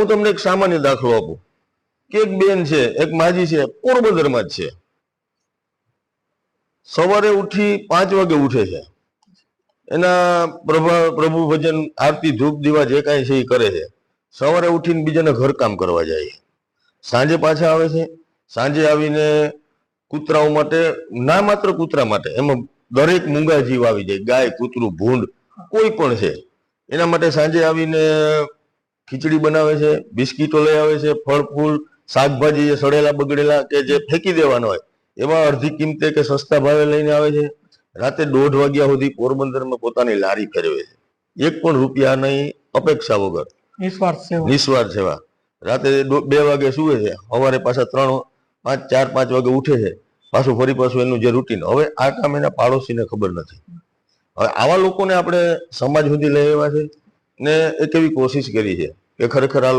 હું તમને એક સામાન્ય દાખલો આપું કે એક બેન છે, એક માજી છે, પોરબંદરમાં જ છે, સવારે ઉઠી 5 વાગે ઉઠે છે, એના પ્રભુ ભજન આરતી ધૂપ દીવા જે કાંઈ છે એ કરે છે, સવારે ઉઠીને બીજાને ઘરકામ કરવા જાય, સાંજે પાછા આવે છે, સાંજે આવીને કૂતરાઓ માટે, ના માત્ર કૂતરા માટે, એમાં દરેક મૂંગા જીવ આવી જાય, ગાય, કૂતરું, ભૂંડ, કોઈ પણ છે, એના માટે સાંજે આવીને ખીચડી બનાવે છે, બિસ્કીટો લઈ આવે છે, ફળ ફૂલ શાકભાજી સડેલા બગડેલા કે જે ફેંકી દેવાના હોય એવા અડધી કિંમતે કે સસ્તા ભાવે લઈને આવે છે, રાતે 1:30 વાગ્યા સુધી પોરબંદરમાં પોતાની લારી ફેરવે છે, 1 પણ રૂપિયાની અપેક્ષા વગર, નિસ્વાર્થ સેવા. રાતે 2 વાગે સુવે છે, સવારે પાછા 3, 5, 4, 5 વાગે ઉઠે છે, પાછું એનું જે રૂટીન. હવે આ કામ એના પાડોશીને ખબર નથી. હવે આવા લોકોને આપણે સમાજ સુધી લઈ આવ્યા છે ને એક એવી કોશિશ કરી છે કે ખરેખર આ લોકો